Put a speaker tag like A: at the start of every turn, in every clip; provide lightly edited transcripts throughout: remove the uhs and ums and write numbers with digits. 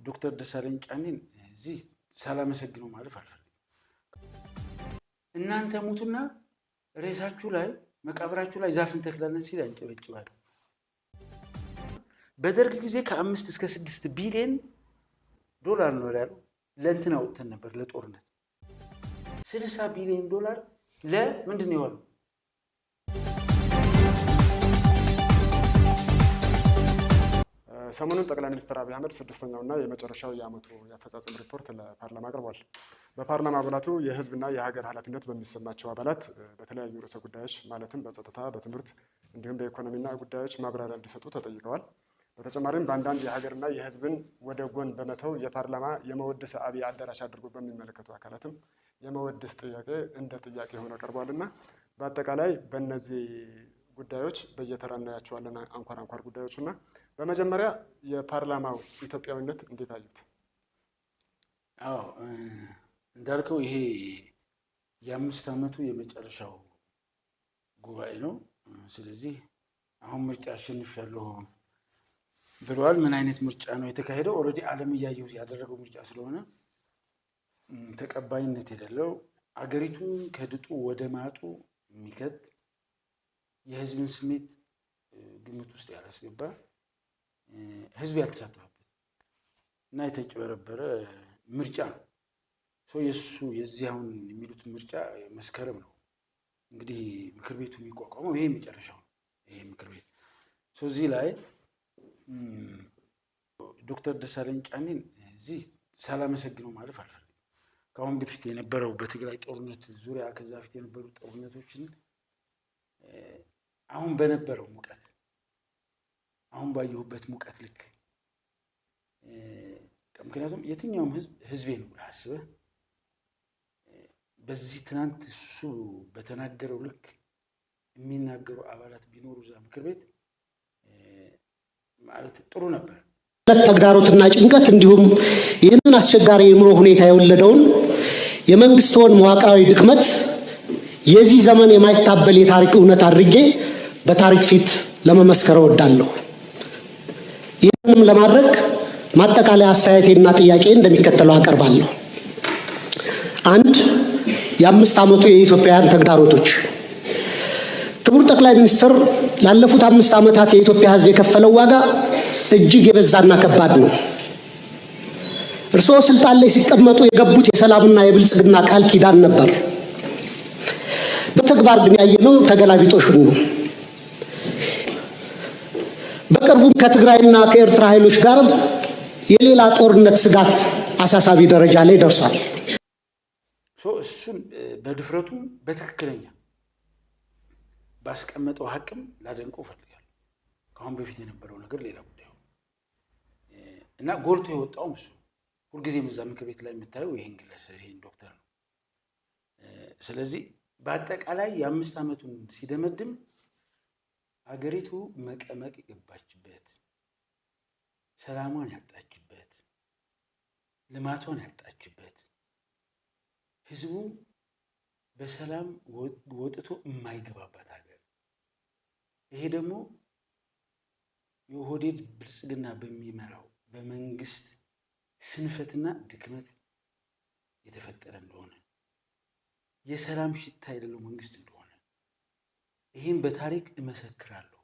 A: ዶክተር ደሳለኝ ጫኔን እዚህ ሳላመሰግነው ማለፍ አልፈልግም። እናንተ ሙቱና ሬሳችሁ ላይ መቃብራችሁ ላይ ዛፍ እንተክላለን ሲል ያንጨበጭባል። በደርግ ጊዜ ከ5 እስከ 6 ቢሊዮን ዶላር ነው ያለው ለእንትን አውጥተን ነበር ለጦርነት 60 ቢሊዮን ዶላር ለምንድን ነው ያለው?
B: ሰሞኑን ጠቅላይ ሚኒስትር አብይ አህመድ ስድስተኛውና የመጨረሻው የዓመቱ የአፈጻጸም ሪፖርት ለፓርላማ አቅርቧል። በፓርላማ አባላቱ የህዝብና የሀገር ኃላፊነት በሚሰማቸው አባላት በተለያዩ ርዕሰ ጉዳዮች ማለትም በጸጥታ፣ በትምህርት እንዲሁም በኢኮኖሚና ጉዳዮች ማብራሪያ እንዲሰጡ ተጠይቀዋል። በተጨማሪም በአንዳንድ የሀገርና የህዝብን ወደ ጎን በመተው የፓርላማ የመወድስ አብይ አዳራሽ አድርጎ በሚመለከቱ አካላትም የመወድስ ጥያቄ እንደ ጥያቄ ሆኖ ቀርቧልና በአጠቃላይ በእነዚህ ጉዳዮች በየተራ እናያቸዋለን አንኳር ጉዳዮችና በመጀመሪያ የፓርላማው ኢትዮጵያዊነት እንዴት አዩት?
A: አዎ እንዳልከው ይሄ የ5 ዓመቱ የመጨረሻው ጉባኤ ነው። ስለዚህ አሁን ምርጫ አሸንፊያለሁ ብለዋል። ምን አይነት ምርጫ ነው የተካሄደው? ኦልሬዲ ዓለም እያየው ያደረገው ምርጫ ስለሆነ ተቀባይነት የሌለው አገሪቱን ከድጡ ወደ ማጡ የሚከት የህዝብን ስሜት ግምት ውስጥ ያላስገባ ህዝብ ያልተሳተፈበት እና የተጭበረበረ ምርጫ ነው። የዚህ አሁን የሚሉት ምርጫ መስከረም ነው እንግዲህ ምክር ቤቱ የሚቋቋመው ይሄ መጨረሻው ነው። ይሄ ምክር ቤት እዚህ ላይ ዶክተር ደሳለኝ ጫኔን እዚህ ሳላመሰግነው ማለፍ አልፈልግም። ከአሁን በፊት የነበረው በትግራይ ጦርነት ዙሪያ ከዛ በፊት የነበሩ ጦርነቶችን አሁን በነበረው ሙቀት አሁን ባየሁበት ሙቀት ልክ ምክንያቱም የትኛውም ህዝቤ ነው ብለህ አስበህ በዚህ ትናንት እሱ በተናገረው ልክ የሚናገሩ አባላት ቢኖሩ እዛ ምክር ቤት ማለት ጥሩ ነበር።
C: ተግዳሮትና ጭንቀት እንዲሁም ይህንን አስቸጋሪ የኑሮ ሁኔታ የወለደውን የመንግስትን መዋቅራዊ ድክመት የዚህ ዘመን የማይታበል የታሪክ እውነት አድርጌ በታሪክ ፊት ለመመስከር እወዳለሁ። ይህንንም ለማድረግ ማጠቃለያ አስተያየቴና ጥያቄ እንደሚከተለው አቀርባለሁ። 1. የ5 ዓመቱ የኢትዮጵያውያን ተግዳሮቶች። ክቡር ጠቅላይ ሚኒስትር ላለፉት 5 ዓመታት የኢትዮጵያ ህዝብ የከፈለው ዋጋ እጅግ የበዛና ከባድ ነው። እርስዎ ስልጣን ላይ ሲቀመጡ የገቡት የሰላምና የብልጽግና ቃል ኪዳን ነበር። በተግባር ግን ያየነው ተገላቢጦሹን ነው። በቅርቡም ከትግራይና ከኤርትራ ኃይሎች ጋር የሌላ ጦርነት ስጋት አሳሳቢ ደረጃ ላይ ደርሷል።
A: እሱን በድፍረቱ በትክክለኛ ባስቀመጠው ሀቅም ላደንቀው እፈልጋለሁ። ከአሁን በፊት የነበረው ነገር ሌላ ጉዳይ እና ጎልቶ የወጣውም እሱ ሁልጊዜም እዛ ምክር ቤት ላይ የምታየው ይሄን ግለሰብ ይሄን ዶክተር ነው። ስለዚህ በአጠቃላይ የ5 ዓመቱን ሲደመድም አገሪቱ መቀመቅ የገባችበት፣ ሰላሟን ያጣችበት፣ ልማቷን ያጣችበት፣ ህዝቡ በሰላም ወጥቶ የማይገባባት ሀገር። ይሄ ደግሞ የኦህዴድ ብልጽግና በሚመራው በመንግስት ስንፈትና ድክመት የተፈጠረ እንደሆነ የሰላም ሽታ የሌለው መንግስት እንደሆነ ይህም በታሪክ እመሰክራለሁ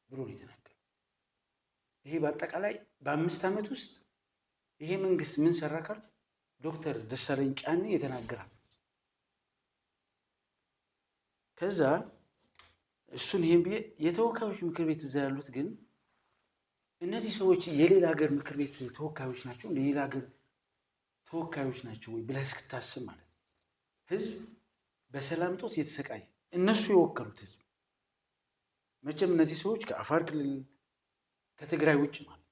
A: ብሎ ነው የተናገረው። ይሄ በአጠቃላይ በ5 ዓመት ውስጥ ይሄ መንግስት ምን ሰራ ካል ዶክተር ደሳለኝ ጫኔ የተናገራል። ከዛ እሱን ይሄን ብዬ የተወካዮች ምክር ቤት እዛ ያሉት ግን እነዚህ ሰዎች የሌላ ሀገር ምክር ቤት ተወካዮች ናቸው፣ የሌላ ሀገር ተወካዮች ናቸው ወይ ብለህ እስክታስብ ማለት ነው። ህዝብ በሰላም ጦት የተሰቃየ እነሱ የወከሉት ህዝብ መቼም እነዚህ ሰዎች ከአፋር ክልል ከትግራይ ውጭ ማለት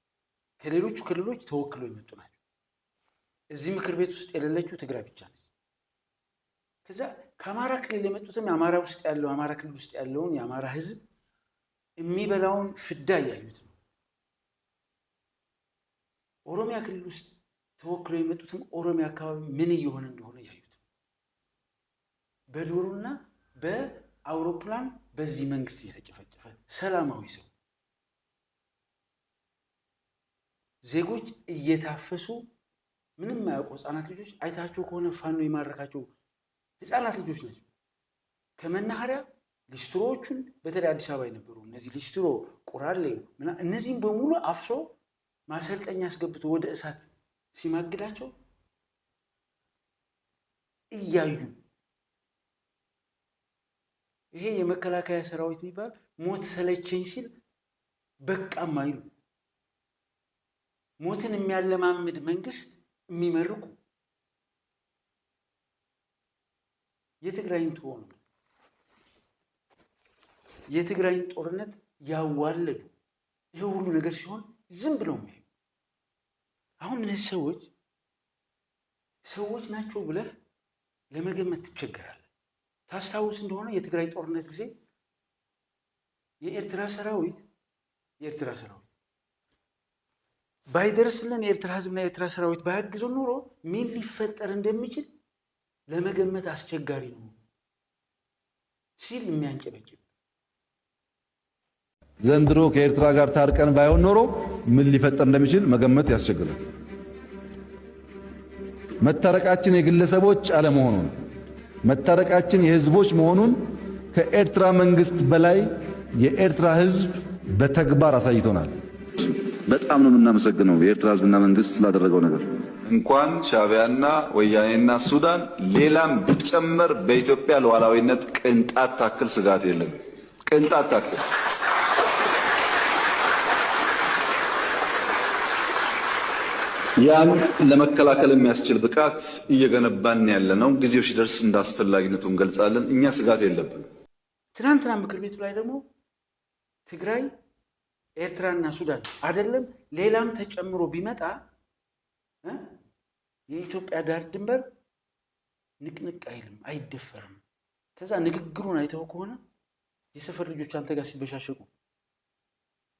A: ከሌሎቹ ክልሎች ተወክለው የመጡ ናቸው። እዚህ ምክር ቤት ውስጥ የሌለችው ትግራይ ብቻ ነች። ከዛ ከአማራ ክልል የመጡትም አማራ ክልል ውስጥ ያለውን የአማራ ህዝብ የሚበላውን ፍዳ እያዩት ነው። ኦሮሚያ ክልል ውስጥ ተወክለው የመጡትም ኦሮሚያ አካባቢ ምን እየሆነ እንደሆነ እያዩት ነው። በዶሮና በአውሮፕላን በዚህ መንግስት እየተጨፈጨፈ ሰላማዊ ሰው ዜጎች እየታፈሱ ምንም የማያውቁ ህፃናት ልጆች አይታቸው ከሆነ ፋኖ የማረካቸው ህፃናት ልጆች ናቸው። ከመናኸሪያ ሊስትሮዎቹን በተለይ አዲስ አበባ የነበሩ እነዚህ ሊስትሮ ቁራሌ እነዚህም በሙሉ አፍሶ ማሰልጠኛ አስገብቶ ወደ እሳት ሲማግዳቸው እያዩ ይሄ የመከላከያ ሰራዊት የሚባል ሞት ሰለቸኝ ሲል በቃም አይሉ ሞትን የሚያለማምድ መንግስት የሚመርቁ የትግራይን ጦር የትግራይን ጦርነት ያዋለዱ ይሄ ሁሉ ነገር ሲሆን ዝም ብለው የሚያዩ አሁን እነዚህ ሰዎች ናቸው ብለህ ለመገመት ትቸገራለህ። ታስታውስ እንደሆነ የትግራይ ጦርነት ጊዜ የኤርትራ ሰራዊት ባይደርስልን የኤርትራ ህዝብና የኤርትራ ሰራዊት ባያግዘው ኖሮ ምን ሊፈጠር እንደሚችል ለመገመት አስቸጋሪ ነው ሲል የሚያንጨበጭብ
D: ዘንድሮ ከኤርትራ ጋር ታርቀን ባይሆን ኖሮ ምን ሊፈጠር እንደሚችል መገመት ያስቸግራል። መታረቃችን የግለሰቦች አለመሆኑን መታረቃችን የህዝቦች መሆኑን ከኤርትራ መንግስት በላይ የኤርትራ ህዝብ በተግባር አሳይቶናል። በጣም ነው የምናመሰግነው የኤርትራ ህዝብና መንግስት ስላደረገው ነገር። እንኳን ሻዕቢያና ወያኔና ሱዳን ሌላም ቢጨመር በኢትዮጵያ ሉዓላዊነት ቅንጣት ታክል ስጋት የለም። ቅንጣት ታክል ያን ለመከላከል የሚያስችል ብቃት እየገነባን ያለነው ጊዜው ሲደርስ እንዳስፈላጊነቱ እንገልጻለን። እኛ ስጋት የለብንም።
A: ትናንትና ምክር ቤቱ ላይ ደግሞ ትግራይ ኤርትራና ሱዳን አይደለም ሌላም ተጨምሮ ቢመጣ የኢትዮጵያ ዳር ድንበር ንቅንቅ አይልም፣ አይደፈርም። ከዛ ንግግሩን አይተው ከሆነ የሰፈር ልጆች አንተ ጋር ሲበሻሸቁ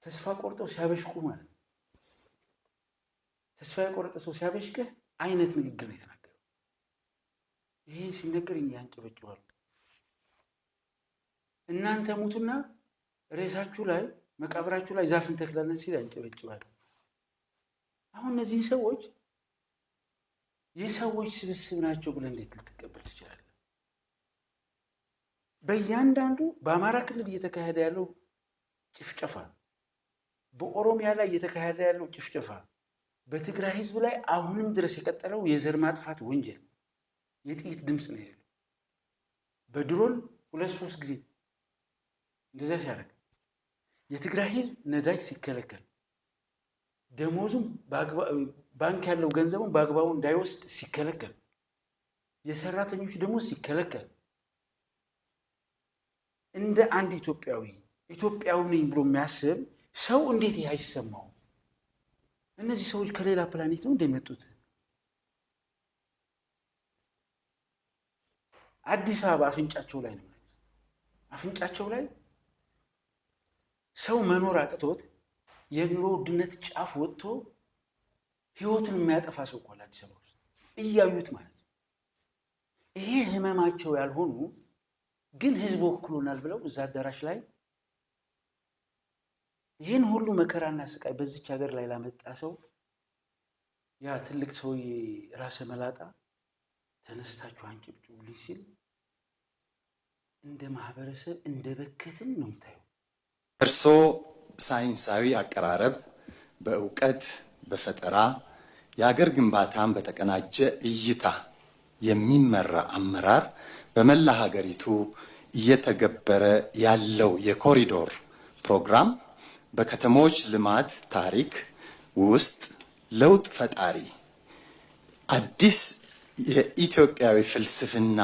A: ተስፋ ቆርጠው ሲያበሽቁ ማለት ተስፋ የቆረጠ ሰው ሲያበሽቅህ አይነት ንግግር ነው የተናገረው። ይሄን ሲነገር ያንጨበጭባሉ። እናንተ ሙቱና ሬሳችሁ ላይ መቃብራችሁ ላይ ዛፍ እንተክላለን ሲል ያንጨበጭባል። አሁን እነዚህ ሰዎች የሰዎች ስብስብ ናቸው ብለህ እንዴት ልትቀበል ትችላለህ? በእያንዳንዱ በአማራ ክልል እየተካሄደ ያለው ጭፍጨፋ፣ በኦሮሚያ ላይ እየተካሄደ ያለው ጭፍጨፋ፣ በትግራይ ህዝብ ላይ አሁንም ድረስ የቀጠለው የዘር ማጥፋት ወንጀል የጥይት ድምፅ ነው ያለው። በድሮን 2-3 ጊዜ እንደዛ ሲያደርግ የትግራይ ህዝብ ነዳጅ ሲከለከል ደሞዙም ባንክ ያለው ገንዘቡን በአግባቡ እንዳይወስድ ሲከለከል የሰራተኞች ደሞዝ ሲከለከል እንደ አንድ ኢትዮጵያዊ ነኝ ብሎ የሚያስብ ሰው እንዴት ይህ አይሰማው? እነዚህ ሰዎች ከሌላ ፕላኔት ነው እንደመጡት። አዲስ አበባ አፍንጫቸው ላይ ነው። አፍንጫቸው ላይ ሰው መኖር አቅቶት የኑሮ ውድነት ጫፍ ወጥቶ ህይወቱን የሚያጠፋ ሰው እኮ አዲስ አበባ ውስጥ እያዩት ማለት ነው። ይሄ ህመማቸው ያልሆኑ ግን ህዝብ ወክሎናል ብለው እዛ አዳራሽ ላይ ይህን ሁሉ መከራና ስቃይ በዚች ሀገር ላይ ላመጣ ሰው ያ ትልቅ ሰውዬ ራሰ መላጣ ተነስታችሁ አንጨብጭቡልኝ ሲል እንደ ማህበረሰብ እንደ በከትን ነው የምታየው።
E: እርስዎ ሳይንሳዊ አቀራረብ በእውቀት በፈጠራ የሀገር ግንባታን በተቀናጀ እይታ የሚመራ አመራር በመላ ሀገሪቱ እየተገበረ ያለው የኮሪዶር ፕሮግራም በከተሞች ልማት ታሪክ ውስጥ ለውጥ ፈጣሪ አዲስ የኢትዮጵያዊ ፍልስፍና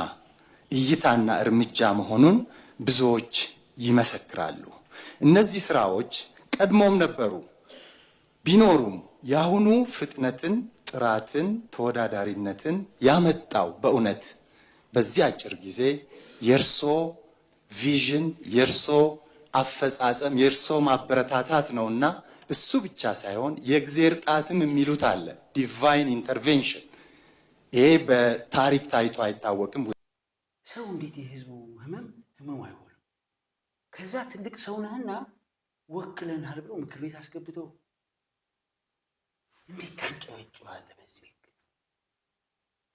E: እይታና እርምጃ መሆኑን ብዙዎች ይመሰክራሉ። እነዚህ ስራዎች ቀድሞም ነበሩ ቢኖሩም የአሁኑ ፍጥነትን፣ ጥራትን፣ ተወዳዳሪነትን ያመጣው በእውነት በዚህ አጭር ጊዜ የእርሶ ቪዥን፣ የእርሶ አፈጻጸም፣ የእርሶ ማበረታታት ነውና እሱ ብቻ ሳይሆን የእግዚአብሔር ጣትም የሚሉት አለ፣ ዲቫይን ኢንተርቬንሽን። ይሄ በታሪክ ታይቶ አይታወቅም።
A: ሰው እንዴት የህዝቡ ህመም አይሆንም? ከዛ ትልቅ ሰው ነህና ወክለናል ብለው ምክር ቤት አስገብተው ታጨበጭባለ በዚህ ልክ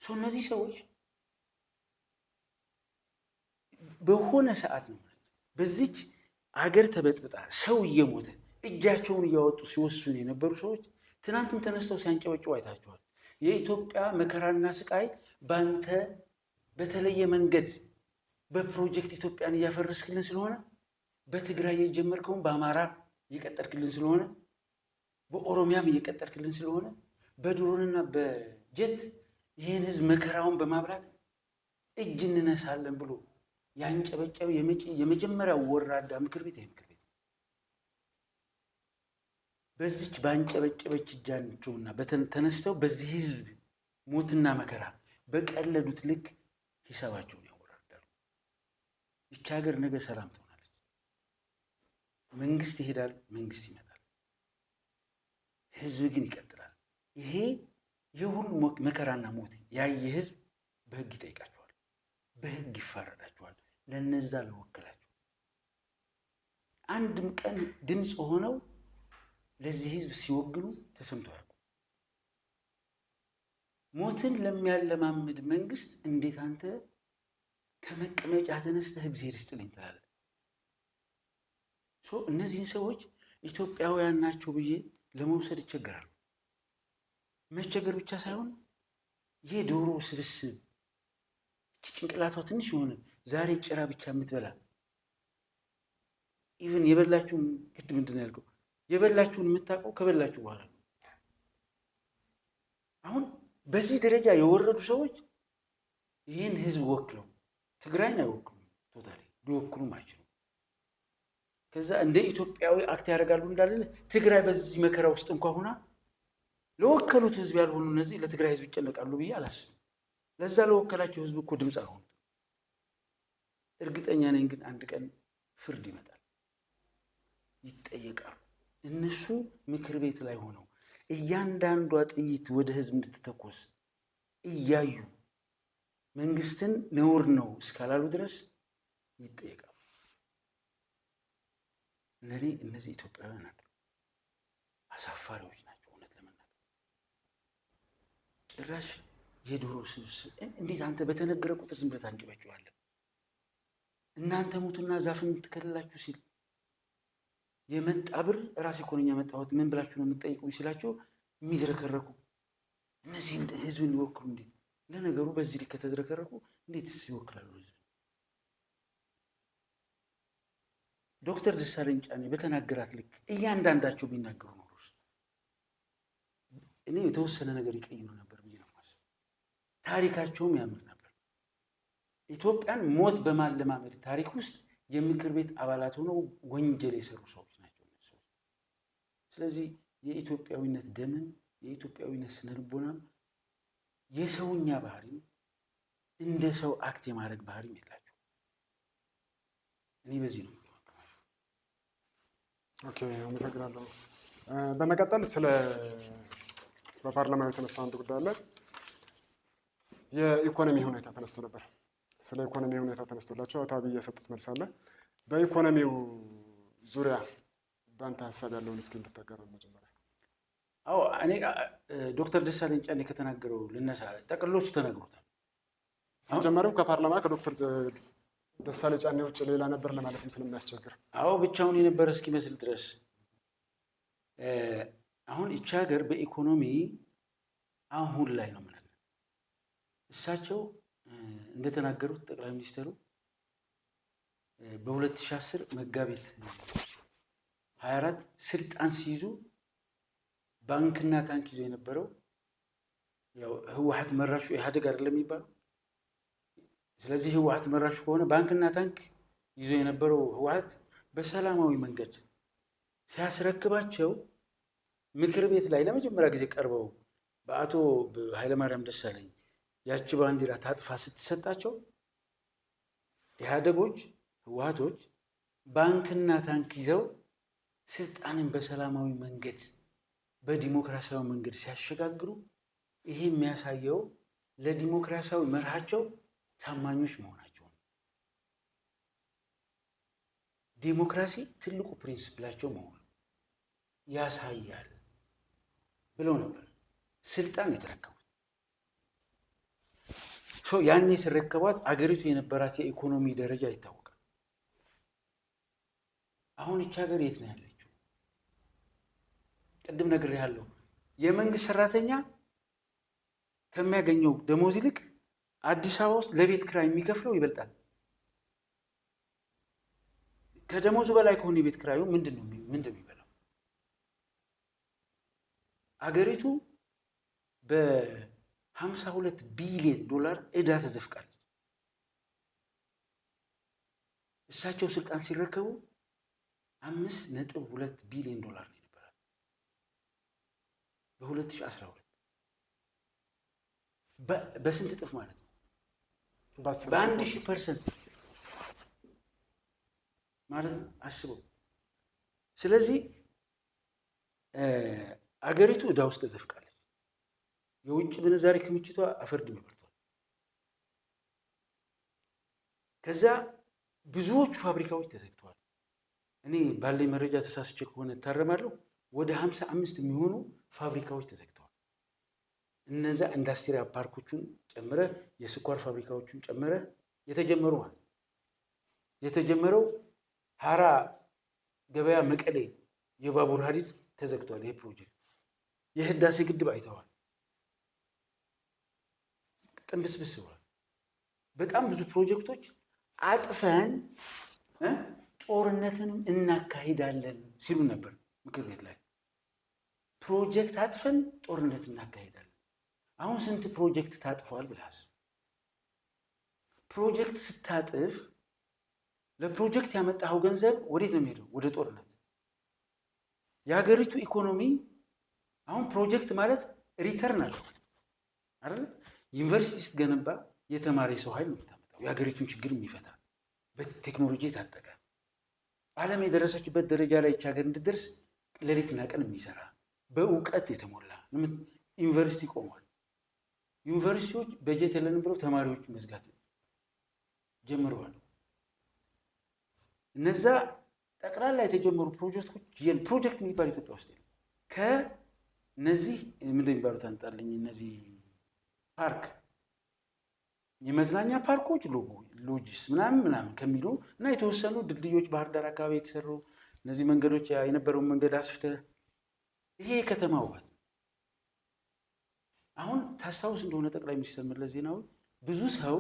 A: እነዚህ ሰዎች በሆነ ሰዓት ነው በዚች አገር ተበጥብጣ ሰው እየሞተ እጃቸውን እያወጡ ሲወስኑ የነበሩ ሰዎች ትናንትም ተነስተው ሲያንጨበጭቡ አይታችኋል። የኢትዮጵያ መከራና ስቃይ ባንተ በተለየ መንገድ በፕሮጀክት ኢትዮጵያን እያፈረስክልን ስለሆነ በትግራይ የጀመርከውን በአማራ እየቀጠልክልን ስለሆነ በኦሮሚያም እየቀጠልክልን ስለሆነ በድሮንና በጀት ይህን ህዝብ መከራውን በማብላት እጅ እንነሳለን ብሎ ያንጨበጨበ የመጀመሪያው ወራዳ ምክር ቤት ይሄ ምክር ቤት በዚች ባንጨበጨበች እጃቸውና ተነስተው በዚህ ህዝብ ሞትና መከራ በቀለዱት ልክ ሂሳባቸውን ያወራርዳሉ። ይህች ሀገር ነገ ሰላም ትሆናለች። መንግስት ይሄዳል፣ መንግስት ይመጣል፣ ህዝብ ግን ይቀጥላል። ይሄ የሁሉ መከራና ሞት ያየ ህዝብ በህግ ይጠይቃቸዋል፣ በህግ ይፋረዳቸዋል። ለነዛ ለወከላቸው አንድም ቀን ድምፅ ሆነው ለዚህ ህዝብ ሲወግኑ ተሰምቶ ያውቁ። ሞትን ለሚያለማምድ መንግስት እንዴት አንተ ከመቀመጫ ተነስተህ እግዚአብሔር ይስጥልኝ ትላለህ? እነዚህን ሰዎች ኢትዮጵያውያን ናቸው ብዬ ለመውሰድ ይቸገራሉ። መቸገር ብቻ ሳይሆን የዶሮ ስብስብ ጭንቅላቷ ትንሽ የሆነ ዛሬ ጭራ ብቻ የምትበላ ኢቭን የበላችሁን ግድ ምንድን ነው ያልከው? የበላችሁን የምታውቀው ከበላችሁ በኋላ ነው። አሁን በዚህ ደረጃ የወረዱ ሰዎች ይህን ህዝብ ወክለው ትግራይን አይወክሉም፣ ቶታሊ ሊወክሉም አይችሉም። ከዛ እንደ ኢትዮጵያዊ አክት ያደርጋሉ እንዳለ ትግራይ በዚህ መከራ ውስጥ እንኳ ሆና ለወከሉት ህዝብ ያልሆኑ እነዚህ ለትግራይ ህዝብ ይጨነቃሉ ብዬ አላስብም። ለዛ ለወከላቸው ህዝብ እኮ ድምፅ አልሆኑ። እርግጠኛ ነኝ ግን አንድ ቀን ፍርድ ይመጣል፣ ይጠየቃሉ። እነሱ ምክር ቤት ላይ ሆነው እያንዳንዷ ጥይት ወደ ህዝብ እንድትተኮስ እያዩ መንግስትን ነውር ነው እስካላሉ ድረስ ይጠየቃሉ። ለኔ እነዚህ ኢትዮጵያውያን ናቸው፣ አሳፋሪዎች ናቸው። እውነት ለመናገር ጭራሽ የዶሮ ስብስብ እንዴት አንተ በተነገረ ቁጥር ዝም ብለህ ታንጨበጭባለህ? እናንተ ሙቱና ዛፍን ትከልላችሁ ሲል የመጣ ብር ራሴ እኮ ነኝ ያመጣሁት ምን ብላችሁ ነው የምትጠይቁኝ ሲላቸው የሚዝረከረኩ እነዚህ ህዝብን ሊወክሉ እንዴት? ለነገሩ በዚህ ልክ ከተዝረከረኩ እንዴት ይወክላሉ ህዝብ? ዶክተር ደሳለኝ ጫኔ በተናገራት ልክ እያንዳንዳቸው ቢናገሩ ኖሮ እኔ የተወሰነ ነገር ይቀይሩ ነበር ብዬ ነው የማስበው። ታሪካቸውም ያምር ነበር። ኢትዮጵያን ሞት በማለማመድ ታሪክ ውስጥ የምክር ቤት አባላት ሆነው ወንጀል የሰሩ ሰዎች ናቸው። ስለዚህ የኢትዮጵያዊነት ደምን የኢትዮጵያዊነት ስነልቦናም የሰውኛ ባህሪም እንደ ሰው አክት የማድረግ ባህሪም የላቸው። እኔ በዚህ ነው።
B: ኦኬ፣ አመሰግናለሁ። በመቀጠል በፓርላማ የተነሳ አንድ ጉዳይ አለ። የኢኮኖሚ ሁኔታ ተነስቶ ነበር። ስለ ኢኮኖሚ ሁኔታ ተነስቶላቸው አቶ አብይ የሰጡት መልስ አለ። በኢኮኖሚው ዙሪያ በአንተ ሀሳብ ያለውን እስኪ እንድታጋራን መጀመሪያ።
A: አዎ እኔ ዶክተር ደሳለኝ ጫኔ ከተናገረው ልነሳ። ጠቅሎቹ ተናግሮታል።
B: ሲጀመርም ከፓርላማ ከዶክተር ደሳለኝ ጫኔ ውጭ ሌላ ነበር ለማለትም ስለሚያስቸግር፣ አዎ
A: ብቻውን የነበረ እስኪመስል ድረስ አሁን ይቺ ሀገር በኢኮኖሚ አሁን ላይ ነው የምነግርህ። እሳቸው እንደተናገሩት ጠቅላይ ሚኒስትሩ በ2010 መጋቢት 24 ስልጣን ሲይዙ ባንክና ታንክ ይዞ የነበረው ያው ህወሓት መራሹ ኢህአዴግ አይደለም የሚባለው። ስለዚህ ህወሓት መራሹ ከሆነ ባንክና ታንክ ይዞ የነበረው ህወሓት በሰላማዊ መንገድ ሲያስረክባቸው ምክር ቤት ላይ ለመጀመሪያ ጊዜ ቀርበው በአቶ ኃይለማርያም ደሳለኝ ያቺ ባንዲራ ታጥፋ ስትሰጣቸው ኢህአዴጎች ህወሓቶች ባንክና ታንክ ይዘው ስልጣንን በሰላማዊ መንገድ በዲሞክራሲያዊ መንገድ ሲያሸጋግሩ ይሄ የሚያሳየው ለዲሞክራሲያዊ መርሃቸው ታማኞች መሆናቸው ነው። ዲሞክራሲ ትልቁ ፕሪንሲፕላቸው መሆኑ ያሳያል ብለው ነበር ስልጣን የተረከቡት። ያኔ ሲረከቧት አገሪቱ የነበራት የኢኮኖሚ ደረጃ ይታወቃል። አሁን ይህች ሀገር የት ነው ያለችው? ቅድም ነግሬሃለሁ። የመንግስት ሰራተኛ ከሚያገኘው ደሞዝ ይልቅ አዲስ አበባ ውስጥ ለቤት ኪራይ የሚከፍለው ይበልጣል። ከደሞዙ በላይ ከሆነ የቤት ኪራዩ ምንድን ነው የሚበላው? አገሪቱ በ52 ቢሊዮን ዶላር ዕዳ ተዘፍቃለች። እሳቸው ስልጣን ሲረከቡ 5.2 ቢሊዮን ዶላር ነው የነበራል በ2012። በስንት እጥፍ ማለት ነው? በ1000% ማለት ነው። አስበው። ስለዚህ አገሪቱ ዕዳ ውስጥ ተዘፍቃለች። የውጭ ምንዛሪ ክምችቷ አፈርድሜ በልቷል። ከዛ ብዙዎቹ ፋብሪካዎች ተዘግተዋል። እኔ ባለኝ መረጃ ተሳስቼ ከሆነ እታረማለሁ። ወደ 55 የሚሆኑ ፋብሪካዎች ተዘግተዋል። እነዛ ኢንዱስትሪያል ፓርኮቹን ጨምረ የስኳር ፋብሪካዎቹን ጨምረ የተጀመረው ሀራ ገበያ መቀሌ የባቡር ሀዲድ ተዘግቷል። ይሄ ፕሮጀክት የህዳሴ ግድብ አይተዋል። ጥንብስብስ ብሏል። በጣም ብዙ ፕሮጀክቶች አጥፈን ጦርነትንም እናካሂዳለን ሲሉ ነበር ምክር ቤት ላይ። ፕሮጀክት አጥፈን ጦርነት እናካሂዳለን። አሁን ስንት ፕሮጀክት ታጥፏል ብላስ? ፕሮጀክት ስታጥፍ ለፕሮጀክት ያመጣኸው ገንዘብ ወዴት ነው የሚሄደው? ወደ ጦርነት። የሀገሪቱ ኢኮኖሚ አሁን ፕሮጀክት ማለት ሪተርን አለው አይደል? ዩኒቨርሲቲ ስትገነባ የተማረ ሰው ኃይል ነው የምታመጣው፣ የሀገሪቱን ችግር የሚፈታ በቴክኖሎጂ የታጠቀ ዓለም የደረሰችበት ደረጃ ላይ ይህች ሀገር እንድትደርስ ሌሊትና ቀን የሚሰራ በእውቀት የተሞላ ዩኒቨርሲቲ ቆሟል። ዩኒቨርሲቲዎች በጀት የለንም ብለው ተማሪዎች መዝጋት ጀምረዋል። እነዛ ጠቅላላ የተጀመሩ ፕሮጀክት የሚባል ኢትዮጵያ ውስጥ የለም። ከነዚህ ምንድን የሚባሉት አንጣልኝ፣ እነዚህ ፓርክ የመዝናኛ ፓርኮች ሎጂስ ምናምን ከሚሉ እና የተወሰኑ ድልድዮች ባህር ዳር አካባቢ የተሰሩ እነዚህ መንገዶች የነበረውን መንገድ አስፍተህ ይሄ የከተማ ውበት። አሁን ታስታውስ እንደሆነ ጠቅላይ ሚኒስትር መለስ ዜናዊ ብዙ ሰው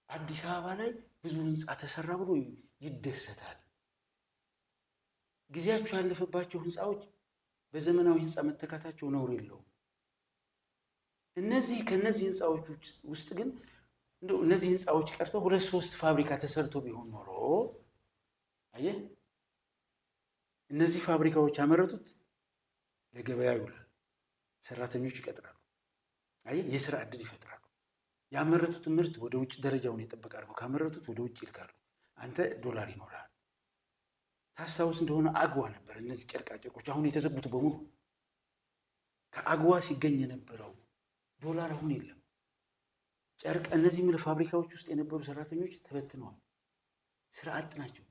A: አዲስ አበባ ላይ ብዙ ህንፃ ተሰራ ብሎ ይደሰታል። ጊዜያቸው ያለፈባቸው ህንፃዎች በዘመናዊ ህንፃ መተካታቸው ነውር የለውም። ከነዚህ ህንፃዎች ውስጥ ግን እንደው እነዚህ ህንፃዎች ቀርተው 2-3 ፋብሪካ ተሰርቶ ቢሆን ኖሮ አየህ፣ እነዚህ ፋብሪካዎች ያመረቱት ለገበያ ይውላል፣ ሰራተኞች ይቀጥራሉ፣ አየህ፣ የስራ ዕድል ይፈጥራሉ። ያመረቱት ምርት ወደ ውጭ ደረጃውን የጠበቀ አድርገው ካመረቱት ወደ ውጭ ይልካሉ። አንተ ዶላር ይኖራል። ታስታውስ እንደሆነ አግዋ ነበር። እነዚህ ጨርቃ ጨርቆች አሁን የተዘጉት በሙሉ ከአግዋ ሲገኝ የነበረው ዶላር አሁን የለም። ጨርቅ እነዚህ ፋብሪካዎች ውስጥ የነበሩ ሰራተኞች ተበትነዋል፣ ስራ አጥ ናቸው።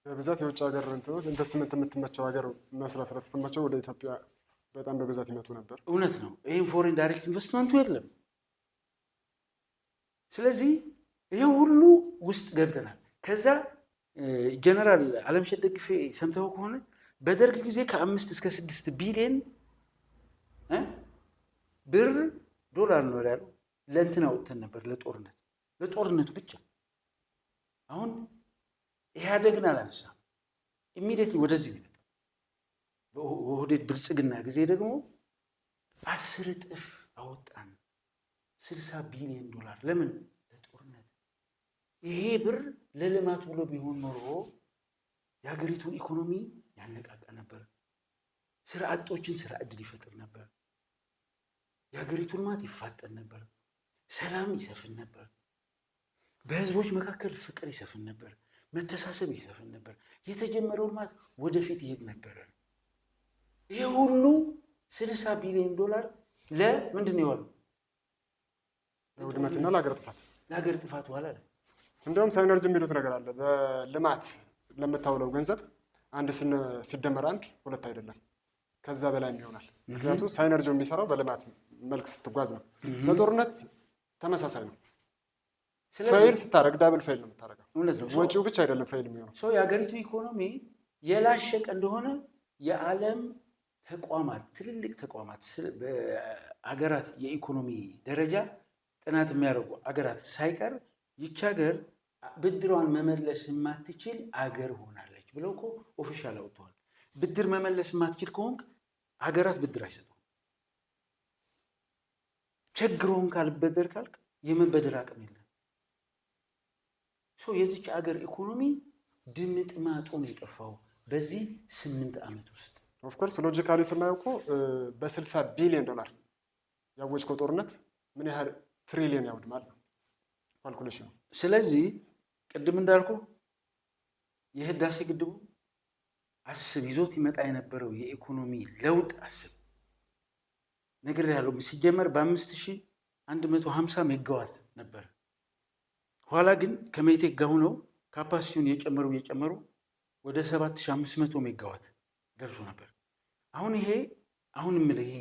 B: በብዛት የውጭ ሀገር ኢንቨስትመንት የምትመቸው ሀገር መስራት ስለተሰማቸው ወደ ኢትዮጵያ በጣም በብዛት ይመጡ ነበር።
A: እውነት ነው። ይህም ፎሬን ዳይሬክት ኢንቨስትመንቱ የለም። ስለዚህ ይሄ ሁሉ ውስጥ ገብተናል። ከዛ ጀነራል አለምሸት ደግፌ ሰምተው ከሆነ በደርግ ጊዜ ከ5 እስከ 6 ቢሊዮን ብር ዶላር ነው ያለው ለእንትን አውጥተን ነበር ለጦርነቱ ብቻ። አሁን ኢህአዴግን አላነሳም፣ ኢሚዲየትሊ ወደዚህ ነው። በኦህዴድ ብልጽግና ጊዜ ደግሞ 10 እጥፍ አወጣን፣ 60 ቢሊዮን ዶላር። ለምን? ለጦርነት። ይሄ ብር ለልማት ብሎ ቢሆን ኖሮ የሀገሪቱን ኢኮኖሚ ያነቃቃ ነበር፣ ስራ አጦችን ስራ ዕድል ይፈጥር ነበር፣ የሀገሪቱ ልማት ይፋጠን ነበር፣ ሰላም ይሰፍን ነበር፣ በህዝቦች መካከል ፍቅር ይሰፍን ነበር፣ መተሳሰብ ይሰፍን ነበር፣ የተጀመረው ልማት ወደፊት ይሄድ ነበር። ይሄ ሁሉ 60 ቢሊዮን ዶላር ለምንድን ነው የዋለው?
B: ለውድመትና ለሀገር ጥፋት።
A: ለሀገር ጥፋት ዋላ።
B: እንዲሁም ሳይነርጅ የሚሉት ነገር አለ። በልማት ለምታውለው ገንዘብ አንድ ሲደመር 1 2 አይደለም። ከዛ በላይ ይሆናል። ምክንያቱም ሳይነርጂው የሚሰራው በልማት መልክ ስትጓዝ ነው። በጦርነት ተመሳሳይ ነው። ፌል ስታደርግ ዳብል ፌል ነው የምታደርገው። ወጪው ብቻ አይደለም ፌል የሚሆነው።
A: የሀገሪቱ ኢኮኖሚ የላሸቀ እንደሆነ የዓለም ተቋማት ትልልቅ ተቋማት በአገራት የኢኮኖሚ ደረጃ ጥናት የሚያደርጉ አገራት ሳይቀር ይች ሀገር ብድሯን መመለስ የማትችል አገር ሆናለች ብለው እኮ ኦፊሻል አውጥተዋል። ብድር መመለስ የማትችል ከሆንክ ሀገራት ብድር አይሰጡም። ቸግሮን ካልበደር ካልክ የመበደር አቅም የለም። የዚች አገር ኢኮኖሚ ድምጥማጡ ነው የጠፋው በዚህ 8 ዓመት ውስጥ።
B: ኦፍኮርስ ሎጂካሊ ስናየው እኮ በ60 ቢሊዮን ዶላር ያወጅከው ጦርነት ምን ያህል ትሪሊዮን ያወድማል ነው ካልኩሌሽኑ። ስለዚህ ቅድም እንዳልኩ የህዳሴ ግድቡ አስብ ይዞት ይመጣ የነበረው የኢኮኖሚ ለውጥ አስብ ነገር ያለው ሲጀመር በ5150 ሜጋዋት ነበር። ኋላ ግን ከሜቴክ ጋር ሆነው ካፓሲቲውን የጨመሩ ወደ 7500 ሜጋዋት ደርሶ ነበር። አሁን ይሄ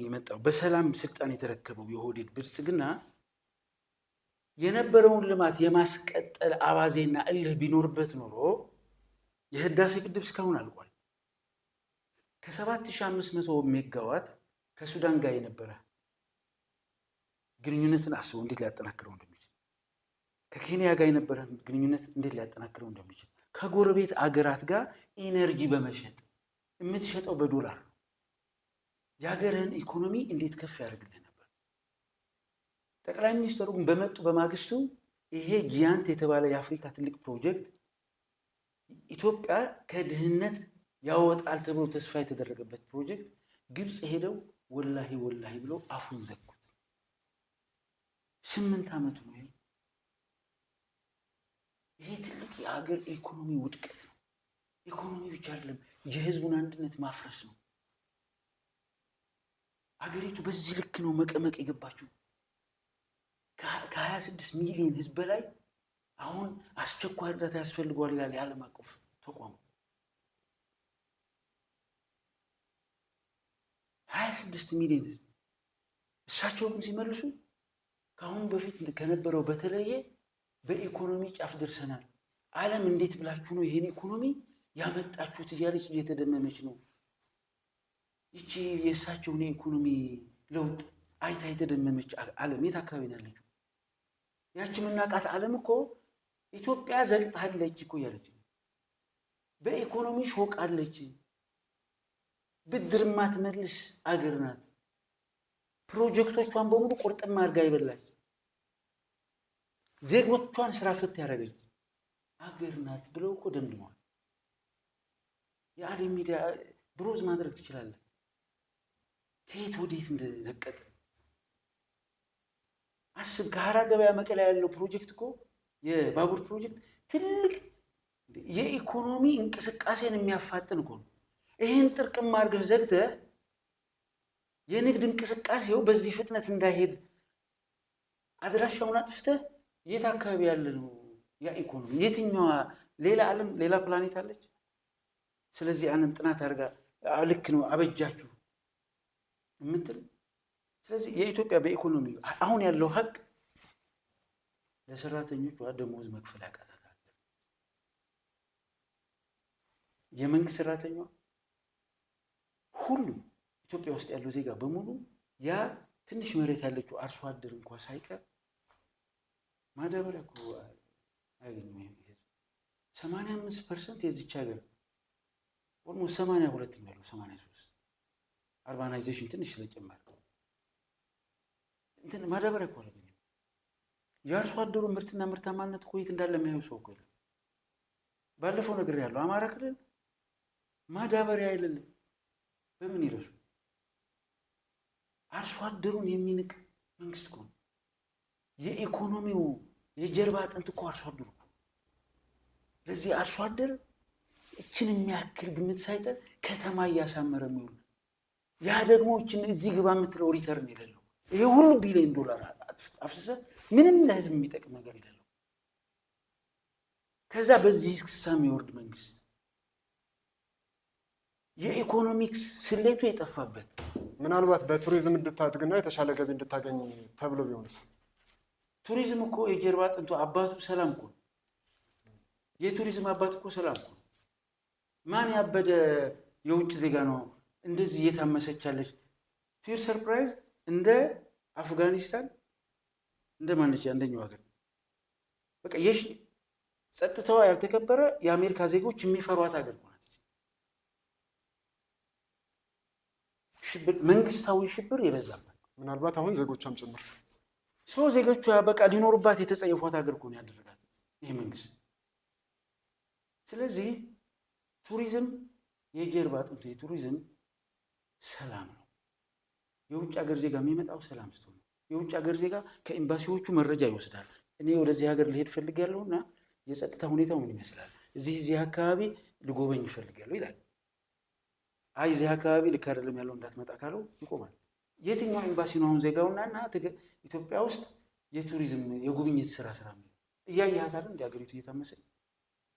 B: የመጣው በሰላም ስልጣን የተረከበው የኦህዴድ ብልጽግና የነበረውን ልማት የማስቀጠል አባዜና እልህ ቢኖርበት ኖሮ የህዳሴ ግድብ እስካሁን አልቋል። ከ7500 ሜጋዋት ከሱዳን ጋር የነበረ ግንኙነትን አስበው እንዴት ሊያጠናክረው እንደሚችል፣ ከኬንያ ጋር የነበረ ግንኙነት እንዴት ሊያጠናክረው እንደሚችል፣ ከጎረቤት አገራት ጋር ኢነርጂ በመሸጥ የምትሸጠው በዶላር ነው። የሀገርህን ኢኮኖሚ እንዴት ከፍ ያደርግልህ ነበር። ጠቅላይ ሚኒስትሩ ግን በመጡ በማግስቱ ይሄ ጂያንት የተባለ የአፍሪካ ትልቅ ፕሮጀክት ኢትዮጵያ ከድህነት ያወጣል ተብሎ ተስፋ የተደረገበት ፕሮጀክት ግብፅ ሄደው ወላሂ ብለው አፉን ዘጉት። 8 ዓመቱ ነው። ይሄ ትልቅ የሀገር ኢኮኖሚ ውድቀት ነው። ኢኮኖሚ ብቻ አይደለም፣ የህዝቡን አንድነት ማፍረስ ነው። አገሪቱ በዚህ ልክ ነው መቀመቅ የገባችው። ከ26 ሚሊዮን ህዝብ በላይ አሁን አስቸኳይ እርዳታ ያስፈልገዋል ይላል የዓለም አቀፍ ተቋሙ። 26 ሚሊዮን ህዝብ። እሳቸው ግን ሲመልሱ ከአሁን በፊት ከነበረው በተለየ በኢኮኖሚ ጫፍ ደርሰናል፣ ዓለም እንዴት ብላችሁ ነው ይሄን ኢኮኖሚ ያመጣችሁት እያለች እየተደመመች ነው። ይቺ የእሳቸውን የኢኮኖሚ ለውጥ አይታ የተደመመች ዓለም የት አካባቢ ነው ያለችው? ያቺ የምናውቃት ዓለም እኮ ኢትዮጵያ ዘግታለች እኮ እያለች በኢኮኖሚ ሾቃለች። ብድር ማትመልስ አገር ናት። ፕሮጀክቶቿን በሙሉ ቁርጥማ አድርጋ ይበላች። ዜጎቿን ስራ ፈት ያደረገች አገር ናት ብለው እኮ ደምድመዋል። የዓለም ሚዲያ ብሮዝ ማድረግ ትችላለህ። ከየት ወዴት እንደዘቀጠ አስብ። ከሀራ ገበያ መቀሌ ያለው ፕሮጀክት እኮ የባቡር ፕሮጀክት ትልቅ የኢኮኖሚ እንቅስቃሴን የሚያፋጥን እኮ ነው። ይህን ጥርቅም አድርገህ ዘግተህ የንግድ እንቅስቃሴው በዚህ ፍጥነት እንዳይሄድ አድራሻውን አጥፍተህ የት አካባቢ ያለ ነው ያ ኢኮኖሚ? የትኛዋ ሌላ ዓለም ሌላ ፕላኔት አለች? ስለዚህ ዓለም ጥናት አድርጋ ልክ ነው አበጃችሁ የምትል። ስለዚህ የኢትዮጵያ በኢኮኖሚ አሁን ያለው ሀቅ ለሰራተኞቿ ደሞዝ መክፈል ያቃታታል። የመንግስት ሰራተኛ ሁሉ ኢትዮጵያ ውስጥ ያለው ዜጋ በሙሉ ያ ትንሽ መሬት ያለችው አርሶ አደር እንኳን ሳይቀር ማዳበሪያ እኮ አያገኝም። 85% የዚች ሀገር ኦልሞስት 82 ነው 83 አርባናይዜሽን ትንሽ ስለጨመረ እንትን ማዳበሪያ እኮ አላገኝም። የአርሶ አደሩ ምርትና ምርታማነት እኮ የት እንዳለ የሚያየው ሰው እኮ የለም። ባለፈው ነገር ያለው አማራ ክልል ማዳበሪያ አይደለም። በምን ይረሱ? አርሶ አደሩን የሚንቅ መንግስት እኮ ነው። የኢኮኖሚው የጀርባ አጥንት እኮ አርሶ አደሩ። ለዚህ አርሶ አደር እችን የሚያክል ግምት ሳይጠር ከተማ እያሳመረ የሚውል ያ ደግሞ እችን እዚህ ግባ የምትለው ሪተርን የሌለው ይሄ ሁሉ ቢሊዮን ዶላር አፍስሰ ምንም ለህዝብ የሚጠቅም ነገር የሌለው ከዛ በዚህ ክሳ የሚወርድ መንግስት
A: የኢኮኖሚክስ ስሌቱ የጠፋበት
B: ምናልባት በቱሪዝም እንድታድግና የተሻለ ገቢ እንድታገኝ ተብሎ ቢሆንስ?
A: ቱሪዝም እኮ የጀርባ አጥንቱ አባቱ ሰላም እኮ የቱሪዝም አባት እኮ ሰላም እኮ። ማን ያበደ የውጭ ዜጋ ነው እንደዚህ እየታመሰቻለች? ፊር ሰርፕራይዝ እንደ አፍጋኒስታን እንደ ማነች አንደኛው ሀገር በቃ ጸጥታዋ ያልተከበረ የአሜሪካ ዜጎች የሚፈሯት ሀገር ናት። መንግስታዊ ሽብር የበዛበት
B: ምናልባት አሁን ዜጎቿም ጭምር
A: ዜጎቿ በቃ ሊኖሩባት የተጸየፏት ሀገር እኮ ነው ያደረጋት ይህ መንግስት። ስለዚህ ቱሪዝም የጀርባ አጥንቱ የቱሪዝም ሰላም ነው። የውጭ ሀገር ዜጋ የሚመጣው ሰላም ስትሆን ነው። የውጭ ሀገር ዜጋ ከኤምባሲዎቹ መረጃ ይወስዳል። እኔ ወደዚህ ሀገር ልሄድ ፈልጋለሁና የጸጥታ ሁኔታው ምን ይመስላል፣ እዚህ አካባቢ ልጎበኝ ይፈልጋለሁ ይላል። አይ እዚህ አካባቢ ልክ አይደለም ያለው እንዳትመጣ ካለው ይቆማል። የትኛው ኤምባሲ ነው አሁን ዜጋውና ኢትዮጵያ ውስጥ የቱሪዝም የጉብኝት ስራ ነው እያየሃት አይደል? እንደ ሀገሪቱ እየታመሰ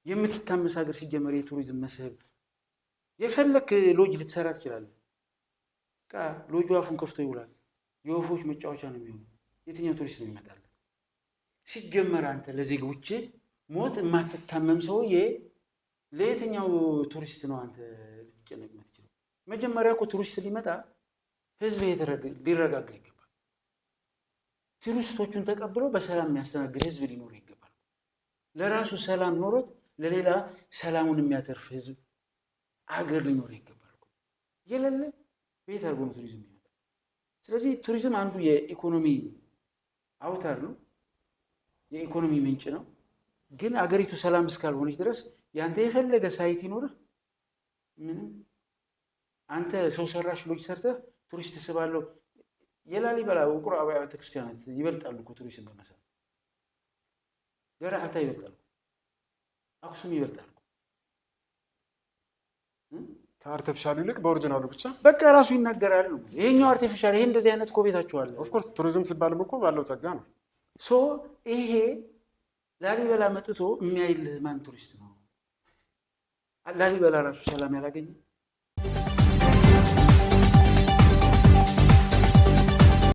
A: የምትታመስ ሀገር ሲጀመር የቱሪዝም መስህብ የፈለክ ሎጅ ልትሰራ ትችላለህ። በቃ ሎጁ አፉን ከፍቶ ይውላል። የወፎች መጫወቻ ነው የሚሆነው። የትኛው ቱሪስት ነው ይመጣል? ሲጀመር አንተ ለዜጎች ሞት የማትታመም ሰውዬ ለየትኛው ቱሪስት ነው አንተ ልትጨነቅ የምትችለው? መጀመሪያ እኮ ቱሪስት ሊመጣ ህዝብ ሊረጋጋ ይገባል። ቱሪስቶቹን ተቀብሎ በሰላም የሚያስተናግድ ህዝብ ሊኖር ይገባል። ለራሱ ሰላም ኖሮት ለሌላ ሰላሙን የሚያተርፍ ህዝብ አገር ሊኖር ይገባል። የሌለ ቤት አድርጎ ነው ቱሪዝም ይመጣል። ስለዚህ ቱሪዝም አንዱ የኢኮኖሚ አውታር ነው፣ የኢኮኖሚ ምንጭ ነው። ግን አገሪቱ ሰላም እስካልሆነች ድረስ ያንተ የፈለገ ሳይት ይኖርህ ምንም አንተ ሰው ሰራሽ ሎጅ ሰርተህ ቱሪስት ስባለው የላሊበላ ውቅር አብያተ ክርስቲያናት ይበልጣሉ እኮ ቱሪስትን በመሳብ ገራዓልታ ይበልጣሉ፣ አክሱም ይበልጣሉ።
B: ከአርቲፊሻሉ ይልቅ በኦሪጂናሉ ብቻ
A: በቃ ራሱ ይናገራሉ። ይሄኛው አርቲፊሻል ይሄ እንደዚህ አይነት እኮ ቤታቸው አለ።
B: ኦፍ ኮርስ ቱሪዝም ሲባልም እኮ ባለው ጸጋ ነው።
A: ይሄ ላሊበላ መጥቶ የሚያይል ማን ቱሪስት ነው? ላሊበላ ራሱ ሰላም ያላገኘ